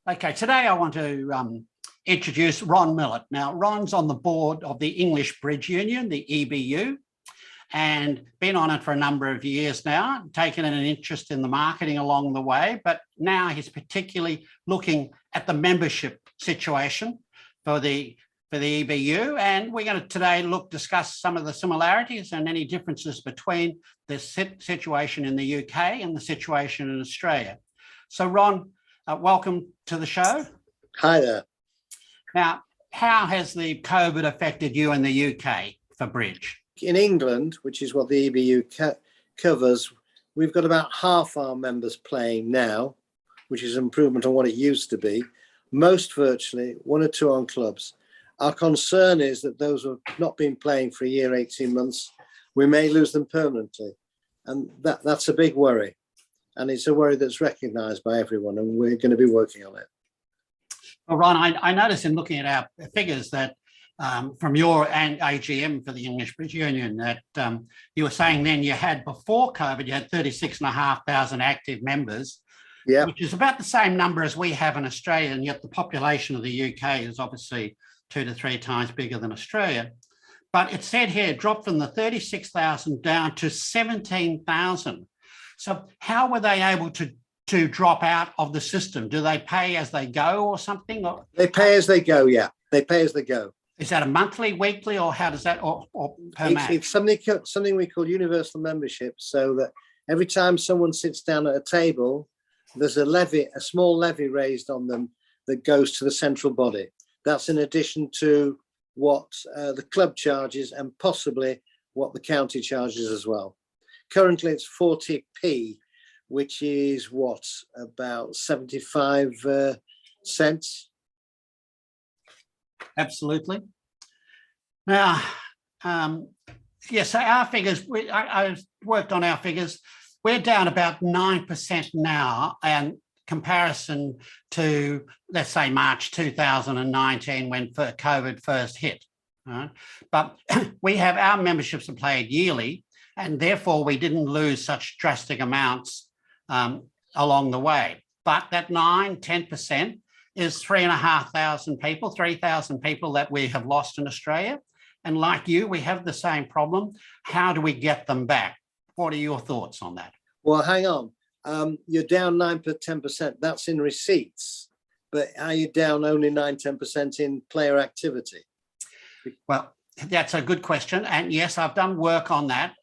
Okay, today I want to introduce Ron Millett. Now, Ron's on the board of the English Bridge Union, the EBU, and been on it for a number of years now, taken an interest in the marketing along the way, but now he's particularly looking at the membership situation for the EBU, and we're going to today discuss some of the similarities and any differences between the situation in the UK and the situation in Australia. So Ron, welcome to the show. Hi there. Now, how has the COVID affected you in the UK for bridge? In England, which is what the EBU covers, we've got about half our members playing now, which is an improvement on what it used to be. Most virtually, one or two on clubs. Our concern is that those who have not been playing for a year, 18 months, we may lose them permanently. And that's a big worry. And it's a worry that's recognised by everyone, and we're going to be working on it. Well, Ron, I noticed in looking at our figures that from your AGM for the English Bridge Union that you were saying then you had, before COVID, you had 36,500 active members, yeah, which is about the same number as we have in Australia, and yet the population of the UK is obviously 2 to 3 times bigger than Australia. But it said here, it dropped from the 36,000 down to 17,000. So how were they able to drop out of the system? Do they pay as they go or something? Or? They pay as they go, yeah. They pay as they go. Is that a monthly, weekly, or how does that, or per match? It's something we call universal membership, so that every time someone sits down at a table, there's a levy, a small levy raised on them that goes to the central body. That's in addition to what the club charges and possibly what the county charges as well. Currently, it's 40p, which is what, about 75 cents. Absolutely. Now, yes, so our figures, I worked on our figures. We're down about 9% now, and comparison to, let's say, March 2019 when COVID first hit. Right? But we have our memberships are played yearly, and therefore we didn't lose such drastic amounts along the way. But that 10% is 3,500 people, 3,000 people that we have lost in Australia. And like you, we have the same problem. How do we get them back? What are your thoughts on that? Well, hang on. You're down 10%. That's in receipts. But are you down only 10% in player activity? Well, that's a good question. And yes, I've done work on that,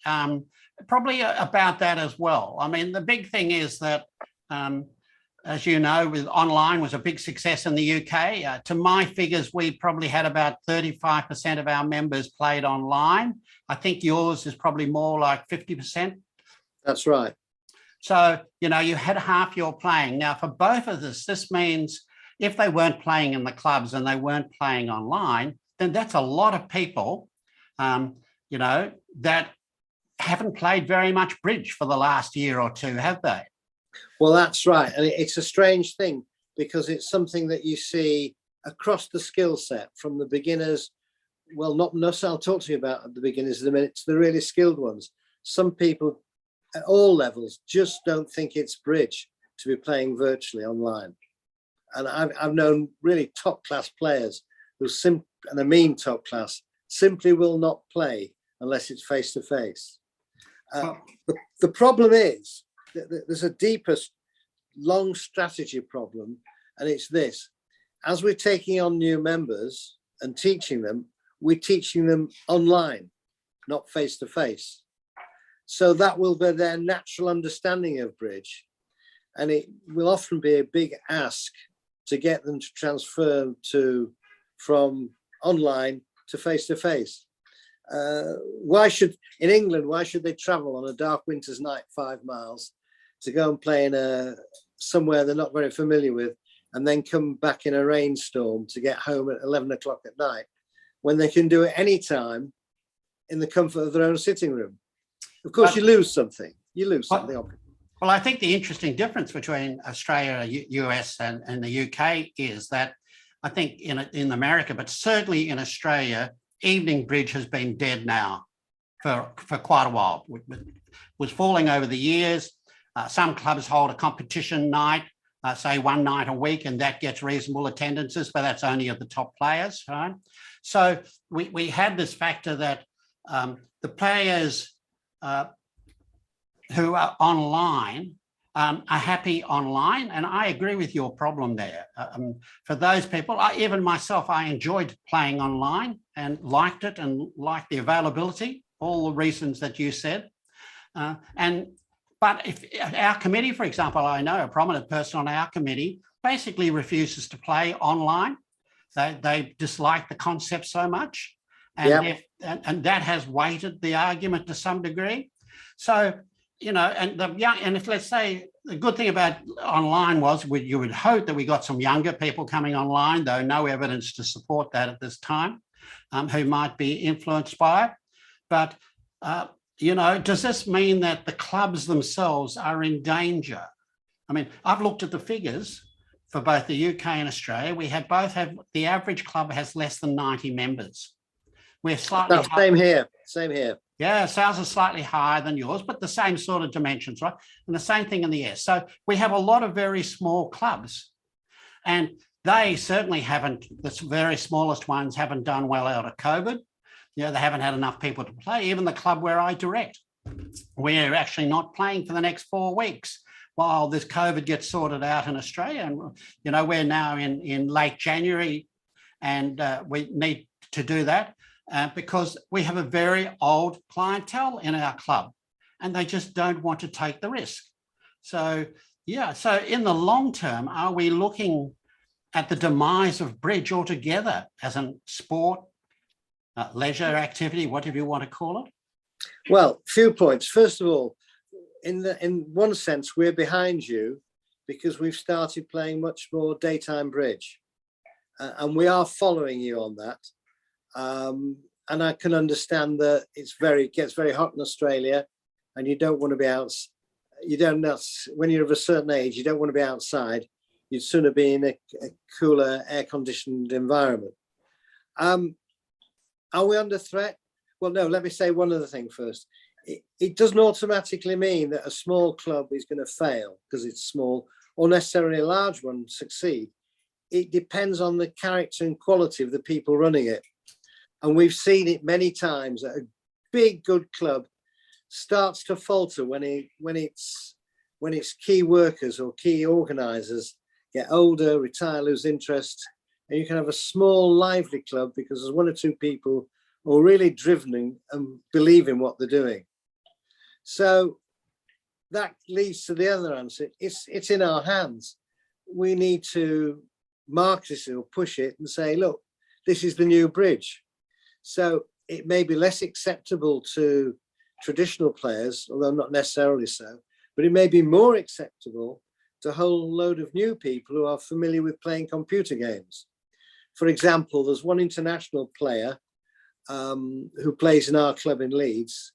probably about that as well. I mean, the big thing is that, as you know, with online was a big success in the UK. To my figures, we probably had about 35% of our members played online. I think yours is probably more like 50%. That's right. So, you know, you had half your playing. Now, for both of this means if they weren't playing in the clubs and they weren't playing online, then that's a lot of people, you know, that haven't played very much bridge for the last year or two, have they? Well, that's right. And it's a strange thing because it's something that you see across the skill set from the beginners. Well, not I'll talk to you about the beginners in a minute, to the really skilled ones. Some people at all levels just don't think it's bridge to be playing virtually online. And I've known really top class players who and I mean top class, simply will not play unless it's face to face. The problem is that there's a deeper, long strategy problem, and it's this. As we're taking on new members and teaching them, we're teaching them online, not face to face. So that will be their natural understanding of bridge. And it will often be a big ask to get them to transfer from online to face to face. In England, why should they travel on a dark winter's night 5 miles to go and play in somewhere they're not very familiar with, and then come back in a rainstorm to get home at 11 o'clock at night, when they can do it anytime in the comfort of their own sitting room? Of course, you lose something. Well, I think the interesting difference between Australia, US and the UK is that I think in America, but certainly in Australia, evening bridge has been dead now for quite a while. It was falling over the years. Some clubs hold a competition night say 1 night a week, and that gets reasonable attendances, but that's only of the top players, right? So we had this factor that the players who are online are happy online, and I agree with your problem there. For those people, even myself, I enjoyed playing online and liked it and liked the availability, all the reasons that you said. But if our committee, for example, I know a prominent person on our committee basically refuses to play online. They dislike the concept so much, and that has weighted the argument to some degree. So, you know, and if, let's say, the good thing about online was you would hope that we got some younger people coming online, though no evidence to support that at this time, who might be influenced by it. But, you know, does this mean that the clubs themselves are in danger? I mean, I've looked at the figures for both the UK and Australia. We both have, the average club has less than 90 members. We're slightly same here. Yeah, sales are slightly higher than yours, but the same sort of dimensions, right? And the same thing in the S. So we have a lot of very small clubs, and they certainly haven't, the very smallest ones haven't done well out of COVID. You know, they haven't had enough people to play. Even the club where I direct, we're actually not playing for the next 4 weeks while this COVID gets sorted out in Australia. And, you know, we're now in late January, and we need to do that. Because we have a very old clientele in our club, and they just don't want to take the risk. So, yeah, so in the long term, are we looking at the demise of bridge altogether as a sport, leisure activity, whatever you want to call it? Well, few points. First of all, in one sense, we're behind you because we've started playing much more daytime bridge, and we are following you on that. And I can understand that it gets very hot in Australia, and you don't want to be out. When you're of a certain age, you don't want to be outside. You'd sooner be in a cooler, air-conditioned environment. Are we under threat? Well, no, let me say one other thing first. It doesn't automatically mean that a small club is going to fail because it's small, or necessarily a large one succeed. It depends on the character and quality of the people running it. And we've seen it many times that a big, good club starts to falter when its key workers or key organisers get older, retire, lose interest. And you can have a small, lively club because there's 1 or 2 people who are really driven and believe in what they're doing. So that leads to the other answer. It's in our hands. We need to market it or push it and say, look, this is the new bridge. So it may be less acceptable to traditional players, although not necessarily so, but it may be more acceptable to a whole load of new people who are familiar with playing computer games. For example, there's one international player who plays in our club in Leeds,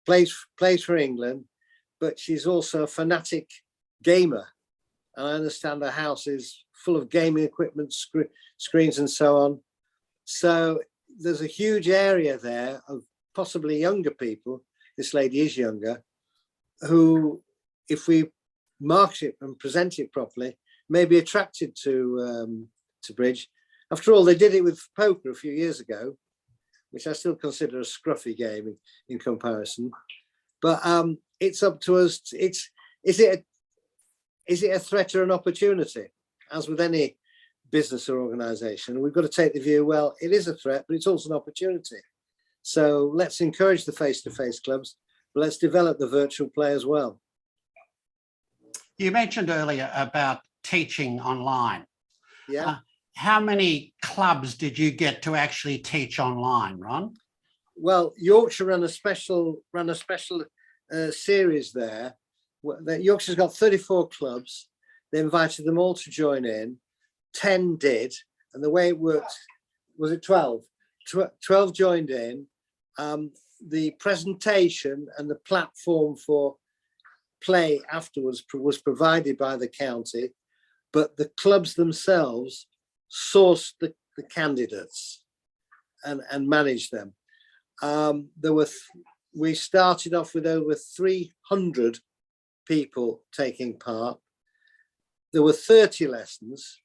plays for England, but she's also a fanatic gamer. And I understand her house is full of gaming equipment, screens and so on. So there's a huge area there of possibly younger people, this lady is younger, who, if we market it and present it properly, may be attracted to bridge. After all, they did it with poker a few years ago, which I still consider a scruffy game in comparison. But it's up to us. Is it a threat or an opportunity? As with any business or organization, we've got to take the view, well, it is a threat, but it's also an opportunity. So let's encourage the face-to-face clubs, but let's develop the virtual play as well. You mentioned earlier about teaching online. Yeah. How many clubs did you get to actually teach online, Ron? Well, Yorkshire ran a special series there. Yorkshire's got 34 clubs. They invited them all to join in. 10 did, and the way it worked, was it 12? 12 joined in. The presentation and the platform for play afterwards was provided by the county, but the clubs themselves sourced the candidates and managed them. We started off with over 300 people taking part. there were 30 lessons.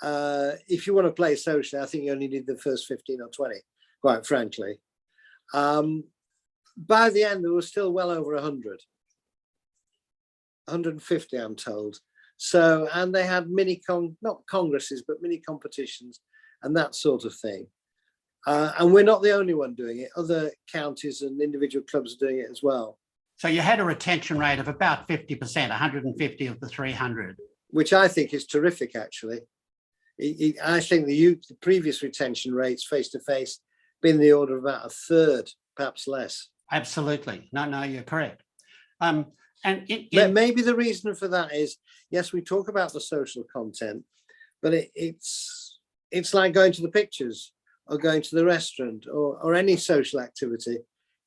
If you want to play socially, I think you only need the first 15 or 20, quite frankly. By the end, there was still well over 100. 150, I'm told. So, and they had not congresses, but mini competitions and that sort of thing. And we're not the only one doing it. Other counties and individual clubs are doing it as well. So you had a retention rate of about 50%, 150 of the 300. Which I think is terrific, actually. I think the previous retention rates face-to-face been the order of about a third, perhaps less. Absolutely. No, you're correct. And maybe the reason for that is, yes, we talk about the social content, but it's like going to the pictures or going to the restaurant or any social activity.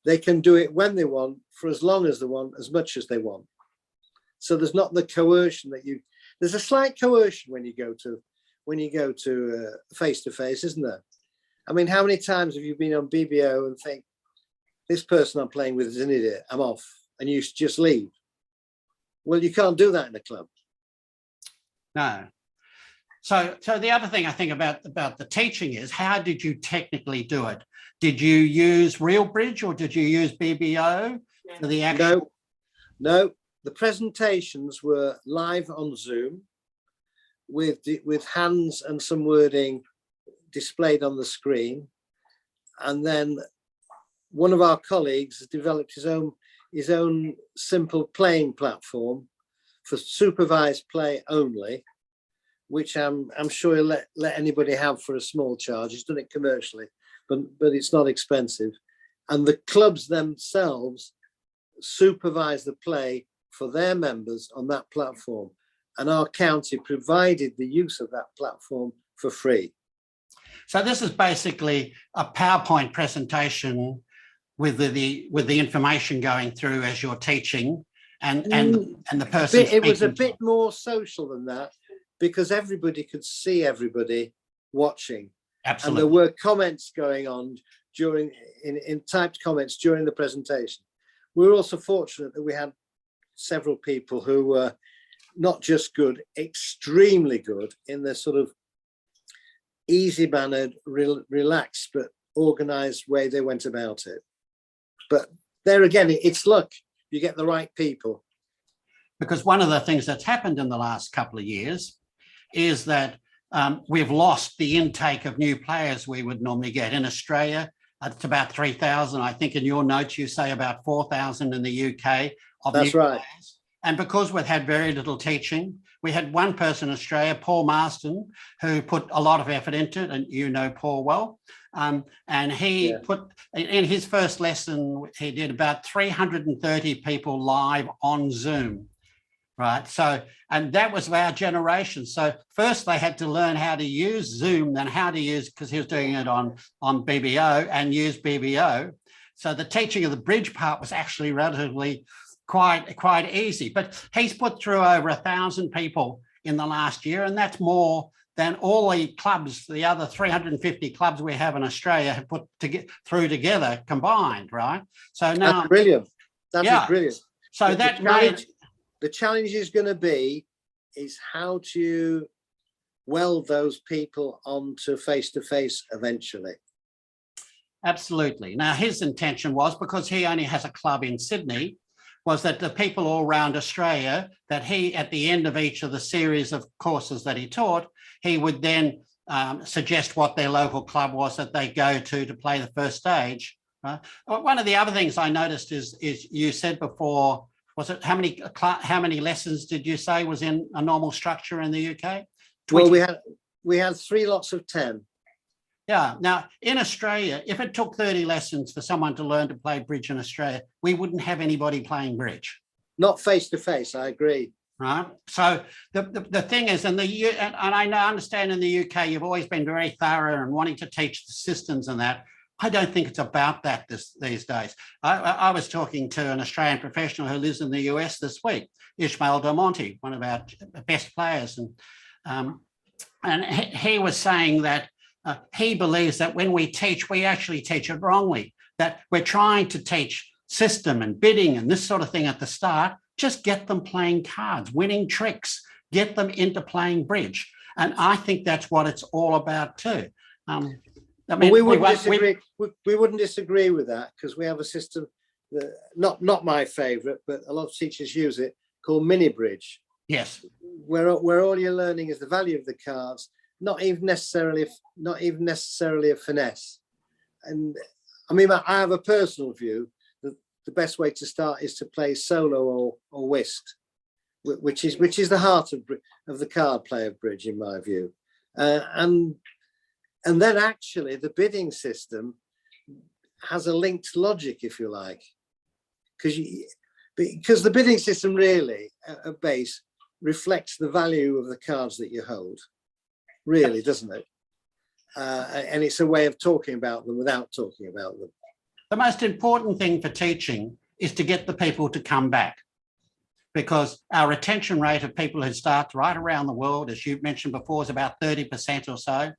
They can do it when they want, for as long as they want, as much as they want. So there's not the coercion there's a slight coercion when you go to face-to-face, isn't there? I mean, how many times have you been on BBO and think, this person I'm playing with is an idiot, I'm off, and you just leave? Well, you can't do that in a club. No. So the other thing I think about the teaching is, how did you technically do it? Did you use real bridge or did you use BBO for the actual? No. The presentations were live on Zoom with hands and some wording displayed on the screen. And then one of our colleagues has developed his own simple playing platform for supervised play only, which I'm sure he'll let anybody have for a small charge. He's done it commercially, but it's not expensive. And the clubs themselves supervise the play for their members on that platform. And our county provided the use of that platform for free. So this is basically a PowerPoint presentation with the information going through as you're teaching, and the person. It was a bit more social than that, because everybody could see everybody watching. Absolutely. And there were comments going on in typed comments during the presentation. We were also fortunate that we had several people who were not just good, extremely good in their sort of easy-mannered, relaxed, but organized way they went about it. But there again, it's luck. You get the right people. Because one of the things that's happened in the last couple of years is that we've lost the intake of new players we would normally get. In Australia, it's about 3,000. I think in your notes, you say about 4,000 in the UK. That's right. Players. And because we've had very little teaching, we had one person in Australia, Paul Marston, who put a lot of effort into it, and you know Paul well. And he put, in his first lesson, he did about 330 people live on Zoom, right? So, and that was our generation. So first they had to learn how to use Zoom, then how to use, because he was doing it on BBO and use BBO. So the teaching of the bridge part was actually relatively quite easy, but he's put through over 1,000 people in the last year, and that's more than all the clubs, the other 350 clubs we have in Australia have put through together combined, right? So now that's brilliant. That is brilliant. So the challenge is going to be is how to weld those people onto face-to-face eventually. Absolutely. Now his intention was, because he only has a club in Sydney, was that the people all around Australia, that he, at the end of each of the series of courses that he taught, he would then suggest what their local club was that they go to play the first stage. Right? One of the other things I noticed is you said before, was it how many lessons did you say was in a normal structure in the UK? 20. Well, we had 3 lots of 10. Yeah. Now, in Australia, if it took 30 lessons for someone to learn to play bridge in Australia, we wouldn't have anybody playing bridge. Not face-to-face, I agree. Right. So the thing is, and I understand in the UK, you've always been very thorough and wanting to teach the systems and that. I don't think it's about that these days. I was talking to an Australian professional who lives in the US this week, Ishmael Del Monte, one of our best players. And he was saying that he believes that when we teach, we actually teach it wrongly, that we're trying to teach system and bidding and this sort of thing at the start. Just get them playing cards, winning tricks, get them into playing bridge. And I think that's what it's all about too. I mean, we wouldn't disagree. We wouldn't disagree with that, because we have a system that, not my favourite, but a lot of teachers use it, called mini bridge. Yes. Where all you're learning is the value of the cards, not even necessarily a finesse. And I mean, I have a personal view that the best way to start is to play solo or whist, which is the heart of the card play of bridge, in my view. And then actually the bidding system has a linked logic, if you like, because the bidding system really at base reflects the value of the cards that you hold, really, doesn't it? And it's a way of talking about them without talking about them. The most important thing for teaching is to get the people to come back, because our retention rate of people who start right around the world, as you mentioned before, is about 30% or so.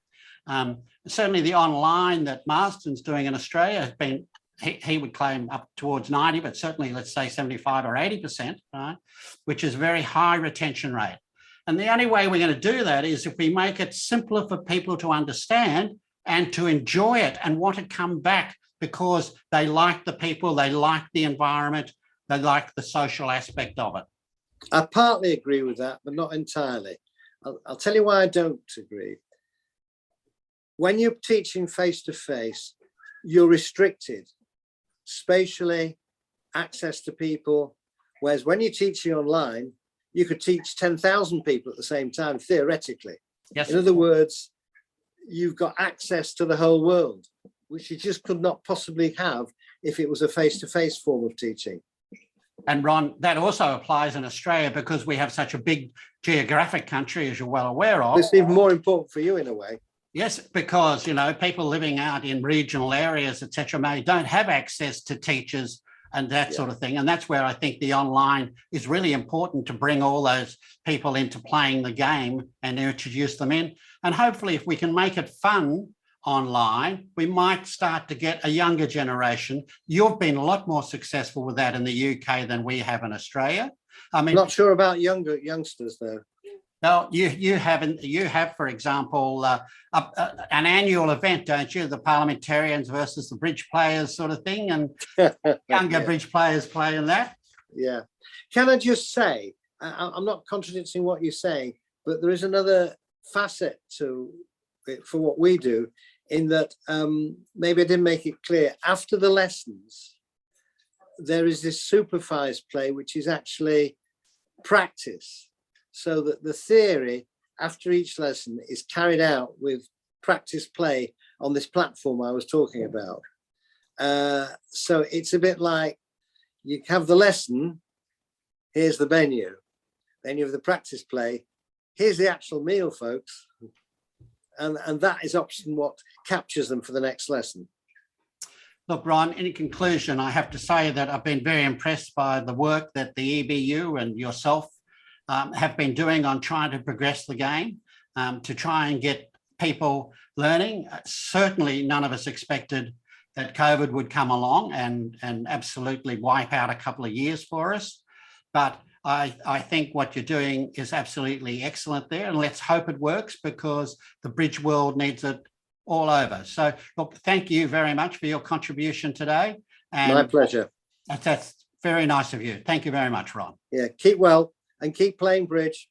Certainly the online that Marston's doing in Australia has been, he would claim up towards 90, but certainly let's say 75 or 80%, right? Which is a very high retention rate. And the only way we're going to do that is if we make it simpler for people to understand and to enjoy it and want to come back because they like the people, they like the environment, they like the social aspect of it. I partly agree with that, but not entirely. I'll tell you why I don't agree. When you're teaching face-to-face, you're restricted spatially, access to people, whereas when you're teaching online, you could teach 10,000 people at the same time, theoretically. Yes. In other words, you've got access to the whole world, which you just could not possibly have if it was a face-to-face form of teaching. And Ron, that also applies in Australia because we have such a big geographic country, as you're well aware of. It's even more important for you in a way. Yes, because, you know, people living out in regional areas, etc., don't have access to teachers and that sort of thing. And that's where I think the online is really important, to bring all those people into playing the game and introduce them in. And hopefully if we can make it fun online, we might start to get a younger generation. You've been a lot more successful with that in the UK than we have in Australia. I mean, not sure about youngsters though. No, you have, for example, an annual event, don't you? The parliamentarians versus the bridge players sort of thing, and younger bridge players playing that. Yeah. Can I just say, I'm not contradicting what you're saying, but there is another facet to it for what we do, in that maybe I didn't make it clear. After the lessons, there is this supervised play, which is actually practice. So that the theory after each lesson is carried out with practice play on this platform I was talking about. So it's a bit like you have the lesson, here's the menu, then you have the practice play, here's the actual meal, folks. And that is often what captures them for the next lesson. Look, Ron, in conclusion, I have to say that I've been very impressed by the work that the EBU and yourself have been doing on trying to progress the game, to try and get people learning. Certainly none of us expected that COVID would come along and absolutely wipe out a couple of years for us. But I think what you're doing is absolutely excellent there, and let's hope it works, because the bridge world needs it all over. So look, thank you very much for your contribution today. And my pleasure. That's very nice of you. Thank you very much, Ron. Yeah, keep well and keep playing bridge.